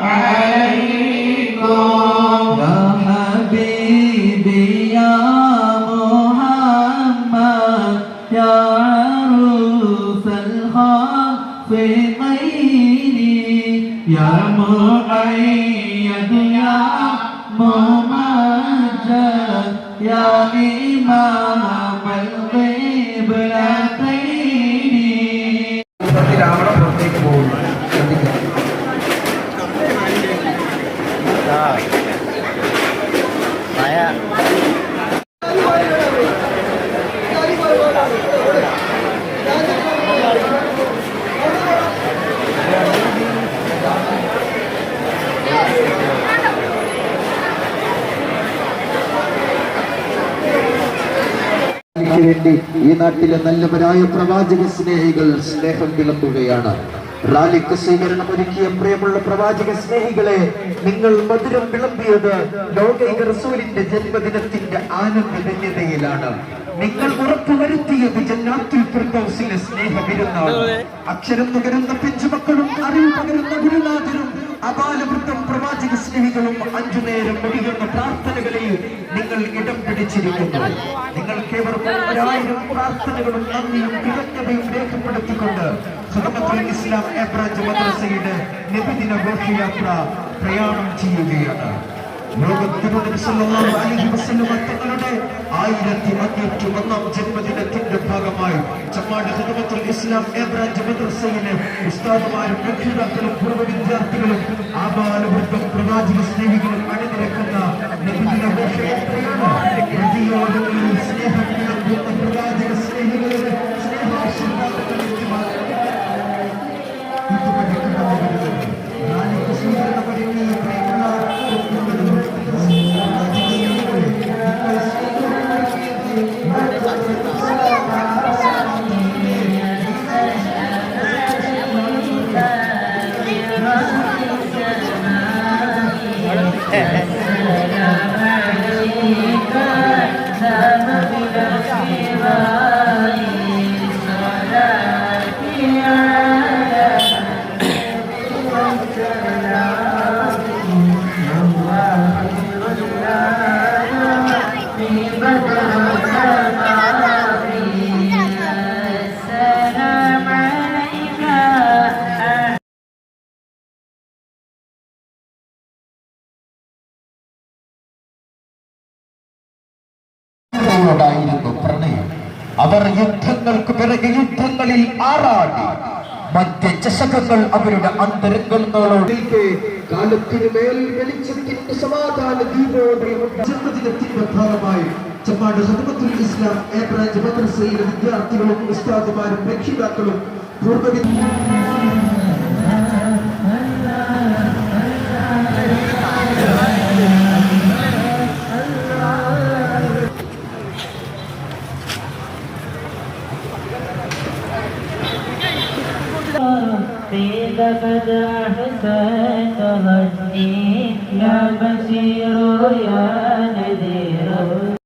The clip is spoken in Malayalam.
عليكم يا حبيبي يا محمد يا عروس الخافقين يا مؤيد يا ممجد يا إمام القبلتين. Saya വേണ്ടി ഈ നാട്ടിലെ നല്ലവരായ പ്രവാചക സ്നേഹികൾ സ്നേഹം വിളമ്പുകയാണ്. റാലിക്ക് സ്വീകരണം ഒരുക്കിയ പ്രിയമുള്ള പ്രവാചക സ്നേഹികളെ, നിങ്ങൾ മധുരം വിളമ്പിയത് ലോകൈക റസൂലിന്റെ ജന്മദിനത്തിന്റെ ആനന്ദധന്യതയിലാണ്. നിങ്ങൾ ഉറപ്പുവരുത്തിയത് ജന്നാത്തുൽ ഫിർദൗസിലെ സ്നേഹ വിരുന്നാണ്. അക്ഷരം നുകരുന്ന പിഞ്ചുമക്കളും അറിവ് പകരുന്ന ഗുരുനാഥരും അപാലവൃത്തം പ്രവാചക സ്നേഹികളും 5 നേരം ഒഴുകുന്ന പ്രാർത്ഥനകളിൽ നിങ്ങൾ ഇടം പിടിച്ചിരിക്കുന്നു. നിങ്ങൾക്കേവർക്കും 1000 പ്രാർത്ഥനകളും നന്ദിയും കൃതജ്ഞതയും രേഖപ്പെടുത്തിക്കൊണ്ട് ഖദമത്തുൽ ഇസ്ലാം എ ബ്രാഞ്ച് മദ്രസയുടെ നബിദിന ഘോഷയാത്ര പ്രയാണം ചെയ്യുകയാണ്. തങ്ങളുടെ 1501 ജന്മദിനത്തിന്റെ ഭാഗമായി ചമ്മാട് ഖദമത്തുൽ ഇസ്ലാം എ ബ്രാഞ്ച് മദ്രസയിലെ ഉസ്താദുമാരും രക്ഷിതാക്കളും പൂർവ്വ വിദ്യാർത്ഥികളും ആബാലവൃദ്ധം പ്രവാചക സ്നേഹികളും അണിനിരക്കുന്ന നബിദിന ഘോഷയാത്രയാണ്. സ്നേഹം നൽകുന്ന പ്രവാചക സ്നേഹികളുടെ സ്നേഹാശീർവാദങ്ങൾ പ്രണയം. അവർ യുദ്ധങ്ങൾക്ക് പിറകെ യുദ്ധങ്ങളിൽ ആറാടി. മധ്യചഷകങ്ങൾ അവരുടെ അന്തരംഗങ്ങളോട് കാലത്തിനു മേൽ വെളിച്ചത്തിന്റെ സമാധാന ജന്മദിനത്തിന്റെ ഭാഗമായി ചമ്മാട് ഖദമത്തുൽ ഇസ്ലാം എ ബ്രാഞ്ച് മദ്രസയിലെ വിദ്യാർത്ഥികളും ഉസ്താദുമാരും രക്ഷിതാക്കളും പൂർവ്വ لقد أحسنت ظني يا بشير يا نذير.